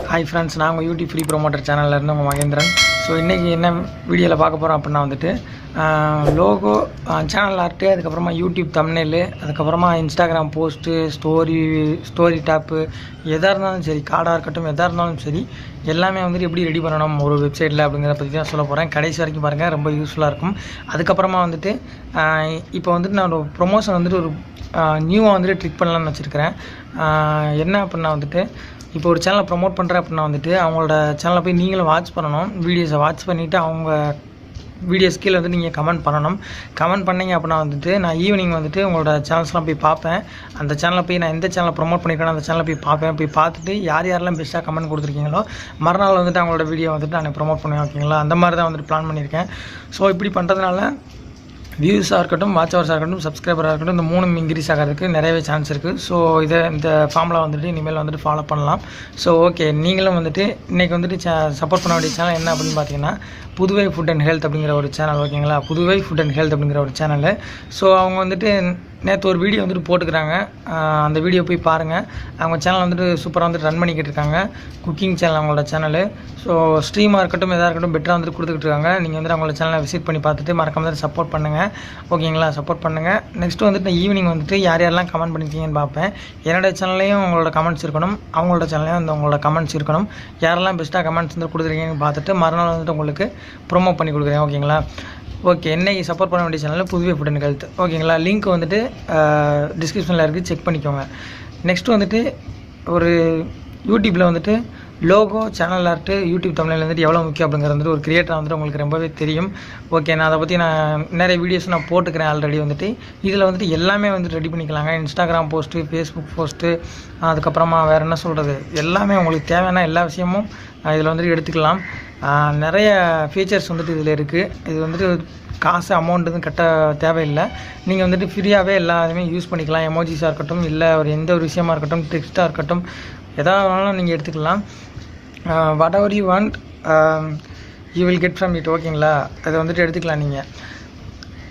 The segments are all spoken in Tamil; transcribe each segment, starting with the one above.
ஹாய் ஃப்ரெண்ட்ஸ், நான் உங்கள் யூடியூப் ஃப்ரீ ப்ரொமோட்டர் சேனல்லேருந்து உங்கள் மகேந்திரன். ஸோ இன்றைக்கி என்ன வீடியோவில் பார்க்க போகிறோம் அப்படின்னா வந்துட்டு லோகோ, சேனல் ஆர்ட்டு, அதுக்கப்புறமா யூடியூப் தம்ப்நெயிலு, அதுக்கப்புறமா இன்ஸ்டாகிராம் போஸ்ட்டு, ஸ்டோரி டாப்பு, எதாக இருந்தாலும் சரி, கார்டாக இருக்கட்டும், எதாக இருந்தாலும் சரி, எல்லாமே வந்துட்டு எப்படி ரெடி பண்ணணும் ஒரு வெப்சைட்டில் அப்படிங்கிறத பற்றி தான் சொல்ல போகிறேன். கடைசி வரைக்கும் பாருங்கள், ரொம்ப யூஸ்ஃபுல்லாக இருக்கும். அதுக்கப்புறமா வந்துட்டு இப்போ வந்துட்டு நான் ஒரு ப்ரொமோஷன் வந்துட்டு ஒரு நியூவாக வந்துட்டு ட்ரிக் பண்ணலான்னு வச்சுருக்கிறேன். என்ன அப்படின்னா வந்துட்டு இப்போ ஒரு சேனலை ப்ரொமோட் பண்ணுறேன் அப்படின்னா வந்துட்டு அவங்களோட சேனலை போய் நீங்களும் வாட்ச் பண்ணணும். வீடியோஸை வாட்ச் பண்ணிவிட்டு அவங்க வீடியோஸ் கீழே வந்து நீங்கள் கமெண்ட் பண்ணணும். கமெண்ட் பண்ணிங்க அப்படின்னா வந்துட்டு நான் ஈவினிங் வந்துட்டு உங்களோட சேனல்ஸ்லாம் போய் பார்ப்பேன். அந்த சேனலில் போய் நான் எந்த சேனலை ப்ரொமோட் பண்ணிக்கிறேன் அந்த சேனலை போய் பார்ப்பேன். போய் பார்த்துட்டு யாரெல்லாம் பெஸ்ட்டாக கமெண்ட் கொடுத்துருக்கீங்களோ மறுநாள் வந்துட்டு அவங்களோட வீடியோ வந்துட்டு நான் ப்ரொமோட் பண்ணுவேன். ஓகேங்களா? அந்த மாதிரி தான் வந்துட்டு பிளான் பண்ணியிருக்கேன். ஸோ இப்படி பண்ணுறதுனால வியூஸாக இருக்கட்டும், வாட்ச் ஹவர்ஸாக இருக்கட்டும், சப்ஸ்கிரைபராக இருக்கட்டும், இந்த 3 இன்க்ரீஸ் ஆகிறதுக்கு நிறையவே சான்ஸ் இருக்குது. ஸோ இந்த ஃபார்முலா வந்துட்டு இனிமேல் வந்துட்டு ஃபாலோ பண்ணலாம். ஸோ ஓகே, நீங்களும் வந்துட்டு இன்றைக்கி வந்துட்டு சப்போர்ட் பண்ண வேண்டிய சேனல் என்ன அப்படின்னு பார்த்தீங்கன்னா புதுவை ஃபுட் அண்ட் ஹெல்த் அப்படிங்கிற ஒரு சேனல். ஓகேங்களா? புதுவை ஃபுட் அண்ட் ஹெல்த் அப்படிங்கிற ஒரு சேனல். ஸோ அவங்க வந்துட்டு நேற்று ஒரு வீடியோ வந்துட்டு போட்டுக்கிறாங்க. அந்த வீடியோ போய் பாருங்கள். அவங்க சேனல் வந்துட்டு சூப்பராக வந்துட்டு ரன் பண்ணிக்கிட்டு இருக்காங்க. குக்கிங் சேனல் அவங்களோட சேனல். ஸோ ஸ்ட்ரீமாக இருக்கட்டும், எதாக இருக்கட்டும், பெட்டராக வந்துட்டு கொடுத்துக்கிட்டு இருக்காங்க. நீங்கள் வந்துட்டு அவங்களோட சேனலை விசிட் பண்ணி பார்த்துட்டு மறக்காம தான் சப்போர்ட் பண்ணுங்கள். ஓகேங்களா? சப்போர்ட் பண்ணுங்கள். நெக்ஸ்ட்டு வந்துட்டு நான் ஈவினிங் வந்துட்டு யாரெல்லாம் கமெண்ட் பண்ணியிருக்கீங்கன்னு பார்ப்பேன். என்னோட சேனல்லையும் உங்களோட கமெண்ட்ஸ் இருக்கணும், அவங்களோட சேனல்லையும் வந்து உங்களோட கமெண்ட்ஸ் இருக்கணும். யாரெல்லாம் பெஸ்ட்டாக கமெண்ட்ஸ் வந்து கொடுத்துருக்கீங்கன்னு பார்த்துட்டு மறுநாள் வந்துட்டு உங்களுக்கு ப்ரோமோ பண்ணி கொடுக்குறேன். ஓகேங்களா? ஓகே, என்னைக்கு சப்போர்ட் பண்ண வேண்டிய சேனலில் புதுவை ஃபுட் அண்ட் ஹெல்த். ஓகேங்களா? லிங்க் வந்துட்டு டிஸ்கிரிப்ஷனில் இருக்குது, செக் பண்ணிக்கோங்க. நெக்ஸ்ட்டு வந்துட்டு ஒரு யூடியூப்பில் வந்துட்டு லோகோ, சேனல் ஆர்ட்டு, யூடியூப் தமிழில் வந்துட்டு எவ்வளோ முக்கியம் அப்படிங்கிறது வந்துட்டு ஒரு கிரியேட்டர் வந்துட்டு உங்களுக்கு ரொம்பவே தெரியும். ஓகே, நான் அதை பற்றி நான் நிறைய வீடியோஸ் நான் போட்டுக்கிறேன் ஆல்ரெடி. வந்துட்டு இதில் வந்துட்டு எல்லாமே வந்துட்டு ரெடி பண்ணிக்கலாங்க. இன்ஸ்டாகிராம் போஸ்ட்டு, ஃபேஸ்புக் போஸ்ட்டு, அதுக்கப்புறமா வேறு என்ன சொல்கிறது, எல்லாமே உங்களுக்கு தேவையான எல்லா விஷயமும் இதில் வந்துட்டு எடுத்துக்கலாம். நிறைய ஃபீச்சர்ஸ் வந்துட்டு இதில் இருக்குது. இது வந்துட்டு காசு அமௌண்ட் எதுவும் கட்ட தேவையில்லை. நீங்கள் வந்துட்டு ஃப்ரீயாகவே எல்லாத்தையுமே யூஸ் பண்ணிக்கலாம். எமோஜிஸாக இருக்கட்டும், இல்லை எந்த ஒரு விஷயமா இருக்கட்டும், டெக்ஸ்ட்டாக இருக்கட்டும், எதாவது வேணாலும் நீங்கள் எடுத்துக்கலாம். What ever you want you will get from it. ஓகேங்களா? அதை வந்துட்டு எடுத்துக்கலாம் நீங்கள்.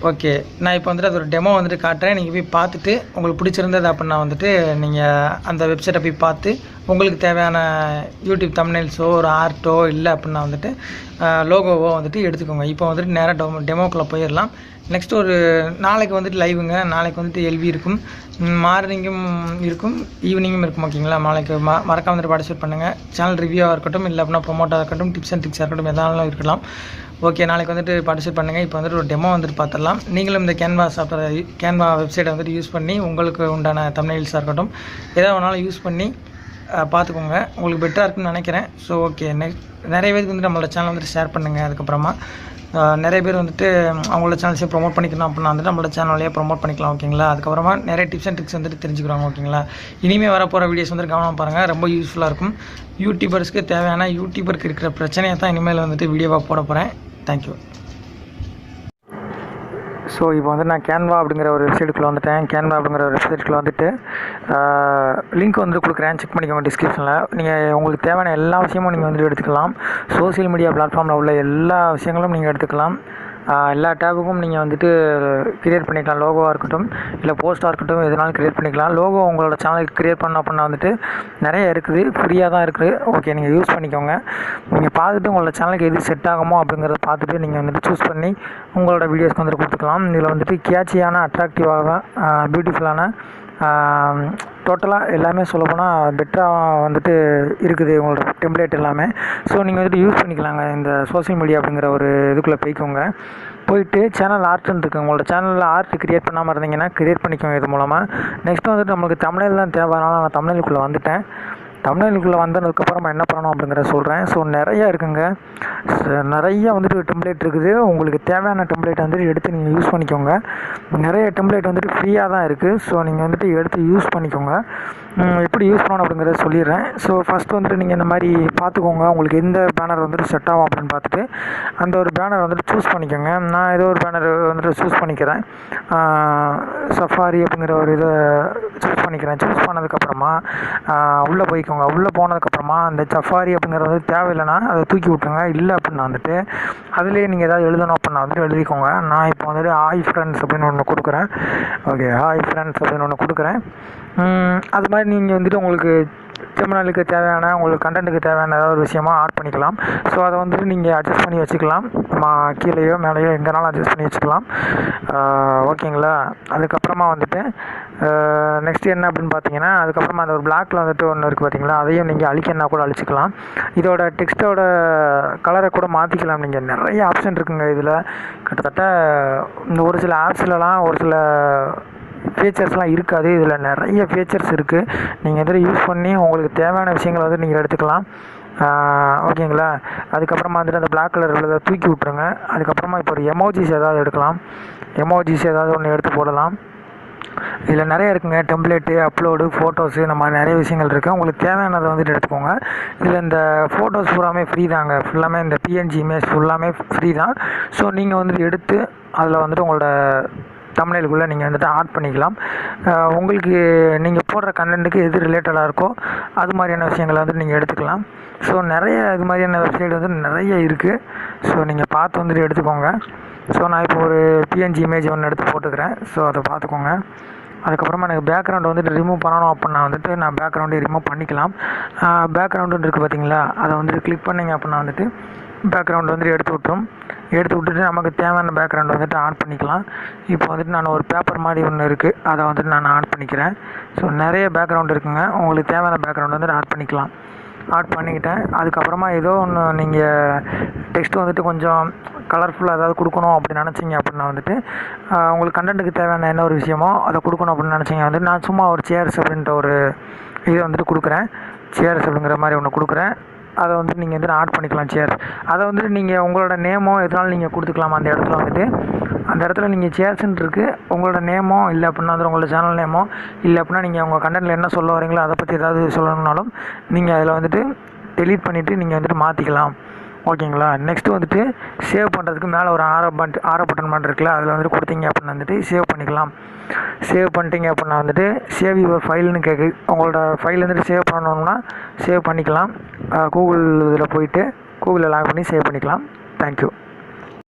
ஓகே, நான் இப்போ வந்துட்டு அது ஒரு டெமோ வந்துட்டு காட்டுறேன். நீங்கள் போய் பார்த்துட்டு உங்களுக்கு பிடிச்சிருந்தது அப்படின்னா வந்துட்டு நீங்கள் அந்த வெப்சைட்டை போய் பார்த்து உங்களுக்கு தேவையான யூடியூப் தம்ப்நெயில்ஸோ ஒரு ஆர்ட்டோ இல்லை அப்படின்னா வந்துட்டு லோகோவோ வந்துட்டு எடுத்துக்கோங்க. இப்போ வந்துட்டு நேராக டெமோக்குள்ளே போயிடலாம். நெக்ஸ்ட்டு ஒரு நாளைக்கு வந்துட்டு லைவுங்க. நாளைக்கு வந்துட்டு எல்வி இருக்கும், மார்னிங்கும் இருக்கும், ஈவினிங்கும் இருக்கும். ஓகேங்களா? நாளைக்கு மறக்காம வந்துட்டு பார்ட்டிசிபேட் பண்ணுங்கள். சேனல் ரிவ்யூவாக இருக்கட்டும், இல்லை அப்படின்னா ப்ரொமோட்டாக இருக்கட்டும், டிப்ஸ் அண்ட் ட்ரிக்ஸாக இருக்கட்டும், எதானாலும் இருக்கலாம். ஓகே, நாளைக்கு வந்துட்டு பார்ட்டிசிபேட் பண்ணுங்கள். இப்போ வந்துட்டு ஒரு டெமோ வந்துட்டு பார்த்துடலாம். நீங்களும் இந்த கேன்வா வெப்சைட்டை வந்துட்டு யூஸ் பண்ணி உங்களுக்கு உண்டான தம்ப்நெயில்ஸாக இருக்கட்டும், எதாவது வேணாலும் யூஸ் பண்ணி பார்த்துக்கோங்க. உங்களுக்கு பெட்டராக இருக்குன்னு நினைக்கிறேன். ஸோ ஓகே, நிறைய பேருக்கு வந்துட்டு நம்மளோட சேனல் வந்துட்டு ஷேர் பண்ணுங்கள். அதுக்கப்புறமா நிறைய பேர் வந்துட்டு அவங்களோட சேனல்ஸையும் ப்ரொமோட் பண்ணிக்கணும் அப்படின்னா வந்துட்டு நம்மளோட சேனல்லையே ப்ரொமோட் பண்ணிக்கலாம். ஓகேங்களா? அதுக்கப்புறமா நிறைய டிப்ஸ் அண்ட் ட்ரிக்ஸ் வந்துட்டு தெரிஞ்சுக்கிறாங்க. ஓகேங்களா? இனிமேல் வரப்போகிற வீடியோஸ் வந்துட்டு கவனம் பாருங்கள், ரொம்ப யூஸ்ஃபுல்லாக இருக்கும். யூடியூபர்ஸ்க்கு தேவையான யூடியூபருக்கு இருக்கிற பிரச்சனையை தான் இனிமேல் வந்துட்டு வீடியோவாக போட போகிறேன். தேங்க்யூ. ஸோ இப்போ வந்து நான் கேன்வா அப்படிங்கிற ஒரு வெப்சைட்டுக்குள்ளே வந்துட்டேன். கேன்வா அப்படிங்கிற ஒரு வெப்சைட்டுக்குள்ளே வந்துட்டு லிங்க் வந்துட்டு கொடுக்குறேன், செக் பண்ணிக்கோங்க டிஸ்கிரிப்ஷனில். நீங்கள் உங்களுக்கு தேவையான எல்லா விஷயமும் நீங்கள் வந்துட்டு எடுத்துக்கலாம். சோசியல் மீடியா பிளாட்ஃபார்மில் உள்ள எல்லா விஷயங்களும் நீங்கள் எடுத்துக்கலாம். எல்லா டேபுக்கும் நீங்கள் வந்துட்டு க்ரியேட் பண்ணிக்கலாம். லோகோவாக இருக்கட்டும், இல்லை போஸ்ட்டாக இருக்கட்டும், எதுனாலும் க்ரியேட் பண்ணிக்கலாம். லோகோ உங்களோட சேனலுக்கு க்ரியேட் பண்ண அப்படின்னா வந்துட்டு நிறைய இருக்குது, ஃப்ரீயாக தான் இருக்குது. ஓகே, நீங்கள் யூஸ் பண்ணிக்கோங்க. நீங்கள் பார்த்துட்டு உங்களோட சேனலுக்கு எது செட் ஆகுமோ அப்படிங்கிறத பார்த்துட்டு நீங்கள் வந்துட்டு சூஸ் பண்ணி உங்களோட வீடியோஸ்க்கு வந்துட்டு கொடுத்துக்கலாம். இதில் வந்துட்டு கேட்சியான, அட்ராக்டிவாக, பியூட்டிஃபுல்லான, டோட்டலாக எல்லாமே சொல்லப்போனால் பெட்டராக வந்துட்டு இருக்குது உங்களோட டெம்ப்ளேட் எல்லாமே. ஸோ நீங்கள் வந்துட்டு யூஸ் பண்ணிக்கலாங்க. இந்த சோஷியல் மீடியா அப்படிங்கிற ஒரு இதுக்குள்ளே போயிட்டு சேனல் ஆர்ட்னு இருக்குது. உங்களோட சேனலில் ஆர்ட் க்ரியேட் பண்ணாமல் இருந்தீங்கன்னா க்ரியேட் பண்ணிக்கோங்க இது மூலமாக. நெக்ஸ்ட்டு வந்துட்டு நம்மளுக்கு தமிழில் தான் தேவையான நான் தமிழுக்குள்ளே வந்துட்டேன். தமிழ்நாட்டுக்குள்ளே வந்ததுக்கப்புறமா என்ன பண்ணணும் அப்படிங்கிறத சொல்கிறேன். ஸோ நிறையா இருக்குங்க, நிறையா வந்துட்டு டெம்ப்ளேட் இருக்குது. உங்களுக்கு தேவையான டெம்ப்ளேட் வந்துட்டு எடுத்து நீங்கள் யூஸ் பண்ணிக்கோங்க. நிறைய டெம்ப்ளேட் வந்துட்டு ஃப்ரீயாக தான் இருக்குது. ஸோ நீங்கள் வந்துட்டு எடுத்து யூஸ் பண்ணிக்கோங்க. எப்படி யூஸ் பண்ணணும் அப்படிங்கிறத சொல்லிடுறேன். ஸோ ஃபஸ்ட்டு வந்துட்டு நீங்கள் இந்த மாதிரி பார்த்துக்கோங்க, உங்களுக்கு எந்த பேனர் வந்துட்டு செட் ஆகும் அப்படின்னு பார்த்துட்டு அந்த ஒரு பேனர் வந்துட்டு சூஸ் பண்ணிக்கோங்க. நான் ஏதோ ஒரு பேனர் வந்துட்டு சூஸ் பண்ணிக்கிறேன். சஃபாரி அப்படிங்கிற ஒரு இதை சூஸ் பண்ணிக்கிறேன். சூஸ் பண்ணதுக்கப்புறமா உள்ளே போய்க்கோங்க. உள்ளே போனதுக்கப்புறமா அந்த சஃபாரி அப்படிங்கிறது வந்து தேவையில்லைன்னா அதை தூக்கி விட்டுருங்க. இல்லை அப்படின்னா வந்துட்டு அதுலேயே நீங்கள் ஏதாவது எழுதணும் அப்படின்னா வந்துட்டு எழுதிக்கோங்க. நான் இப்போ வந்துட்டு ஹாய் ஃப்ரெண்ட்ஸ் அப்படின்னு ஒன்று கொடுக்குறேன். ஓகே, ஹாய் ஃப்ரெண்ட்ஸ் அப்படின்னு ஒன்று கொடுக்குறேன். அது மாதிரி நீங்கள் வந்துட்டு உங்களுக்கு தெம்ப்நெயிலுக்கு தேவையான உங்களுக்கு கண்டென்ட்டுக்கு தேவையான ஏதாவது ஒரு விஷயமா ஆட் பண்ணிக்கலாம். ஸோ அதை வந்துட்டு நீங்கள் அட்ஜஸ்ட் பண்ணி வச்சுக்கலாம். கீழேயோ மேலேயோ எங்கேனாலும் அட்ஜஸ்ட் பண்ணி வச்சுக்கலாம். ஓகேங்களா. அதுக்கப்புறமா வந்துட்டு நெக்ஸ்ட் என்ன அப்படின்னு பார்த்தீங்கன்னா, அதுக்கப்புறமா அந்த ஒரு பிளாக்ல வந்துட்டு ஒன்று இருக்குது பார்த்தீங்களா, அதையும் நீங்கள் அழிக்கணுன்னா கூட அழிச்சிக்கலாம். இதோட டெக்ஸ்ட்டோட கலரை கூட மாற்றிக்கலாம். நீங்கள் நிறைய ஆப்ஷன் இருக்குங்க இதில். கிட்டத்தட்ட இந்த ஒரு சில ஆப்ஸ்லலாம் ஒரு சில ஃபீச்சர்ஸ்லாம் இருக்காது. இதில் நிறைய ஃபீச்சர்ஸ் இருக்குது. நீங்கள் இதில் யூஸ் பண்ணி உங்களுக்கு தேவையான விஷயங்களை வந்து நீங்கள் எடுத்துக்கலாம். ஓகேங்களா. அதுக்கப்புறமா வந்துட்டு அந்த பிளாக் கலர் உள்ளதை தூக்கி விட்ருங்க. அதுக்கப்புறமா இப்போ ஒரு எமோஜிஸ் ஏதாவது எடுக்கலாம். எமோஜிஸ் ஏதாவது ஒன்று எடுத்து போடலாம். இதில் நிறைய இருக்குங்க. டெம்ப்ளேட்டு, அப்லோடு, ஃபோட்டோஸு, இந்த மாதிரி நிறைய விஷயங்கள் இருக்குது. உங்களுக்கு தேவையானதை வந்துட்டு எடுத்துக்கோங்க. இதில் இந்த ஃபோட்டோஸ் ஃபுல்லாமே ஃப்ரீ தாங்க. ஃபுல்லாமே இந்த பிஎன்ஜி இமேஜ் ஃபுல்லாமே ஃப்ரீ தான். ஸோ நீங்கள் வந்துட்டு எடுத்து அதில் வந்துட்டு உங்களோட தம்ப்நெயிலுக்குள்ளே நீங்கள் வந்துட்டு ஆட் பண்ணிக்கலாம். உங்களுக்கு நீங்கள் போடுற கண்டென்ட்டுக்கு எது ரிலேட்டடாக இருக்கோ அது மாதிரியான விஷயங்களை வந்து நீங்கள் எடுத்துக்கலாம். ஸோ நிறைய இது மாதிரியான வெப்சைட் வந்து நிறைய இருக்குது. ஸோ நீங்கள் பார்த்து வந்துட்டு எடுத்துக்கோங்க. ஸோ நான் இப்போ ஒரு பிஎன்ஜி இமேஜ் ஒன்று எடுத்து போட்டுக்கிறேன். ஸோ அதை பார்த்துக்கோங்க. அதுக்கப்புறமா எனக்கு பேக்ரவுண்ட் வந்துட்டு ரிமூவ் பண்ணணும் அப்படின்னா வந்துட்டு நான் பேக்ரவுண்டே ரிமூவ் பண்ணிக்கலாம். பேக்ரவுண்டுன்னு இருக்குது பார்த்தீங்களா, அதை வந்துட்டு கிளிக் பண்ணிங்க அப்படின்னா வந்துட்டு பேக்ரவுண்ட் வந்துட்டு எடுத்து விட்டுட்டு நமக்கு தேவையான பேக்ரவுண்ட் வந்துட்டு ஆட் பண்ணிக்கலாம். இப்போ வந்துட்டு நான் ஒரு பேப்பர் மாதிரி ஒன்று இருக்குது, அதை வந்துட்டு நான் ஆட் பண்ணிக்கிறேன். ஸோ நிறைய பேக்ரவுண்ட் இருக்குங்க. உங்களுக்கு தேவையான பேக்ரவுண்ட் வந்துட்டு ஆட் பண்ணிக்கலாம். ஆட் பண்ணிக்கிட்டேன். அதுக்கப்புறமா ஏதோ ஒன்று நீங்கள் டெக்ஸ்ட் வந்துட்டு கொஞ்சம் கலர்ஃபுல்லாக ஏதாவது கொடுக்கணும் அப்படின்னு நினச்சிங்க அப்படின்னா வந்துட்டு உங்களுக்கு கண்டென்ட்டுக்கு தேவையான என்ன ஒரு விஷயமோ அதை கொடுக்கணும் அப்படின்னு நினச்சிங்க வந்துட்டு நான் சும்மா ஒரு சேர்ஸ் அப்படின்ற ஒரு இதை வந்துட்டு கொடுக்குறேன். சேர்ஸ் அப்படிங்கிற மாதிரி ஒன்று கொடுக்குறேன். அதை வந்துட்டு நீங்கள் வந்துட்டு ஆட் பண்ணிக்கலாம். சேர்ஸ் அதை வந்துட்டு நீங்கள் உங்களோட நேமோ எதனாலும் நீங்கள் கொடுத்துக்கலாம். அந்த இடத்துல வந்துட்டு அந்த இடத்துல நீங்கள் சேர்ஸ்ன்னு இருக்குது, உங்களோட நேமோ இல்லை அப்படின்னா வந்து உங்களோட சேனல் நேமோ இல்லை அப்படின்னா நீங்கள் உங்கள் கண்டென்ட்டில் என்ன சொல்ல வரீங்களோ அதை பற்றி ஏதாவது சொல்லணும்னாலும் நீங்கள் அதில் வந்துட்டு டெலீட் பண்ணிவிட்டு நீங்கள் வந்துட்டு மாற்றிக்கலாம். ஓகேங்களா. நெக்ஸ்ட்டு வந்துட்டு சேவ் பண்ணுறதுக்கு மேலே ஒரு ஆரோ பட்டன் மாதிரி இருக்குல்ல, அதில் வந்துட்டு கொடுத்தீங்க அப்படின்னா வந்துட்டு சேவ் பண்ணிக்கலாம். சேவ் பண்ணிட்டீங்க அப்படின்னா வந்துட்டு சேவ் யுவர் ஃபைல்னு கேட்குது. உங்களோட ஃபைல் வந்துட்டு சேவ் பண்ணணும்னா சேவ் பண்ணிக்கலாம். கூகுள் இதில் போயிட்டு கூகுளில் லாக் பண்ணி சேவ் பண்ணிக்கலாம். தேங்க்யூ.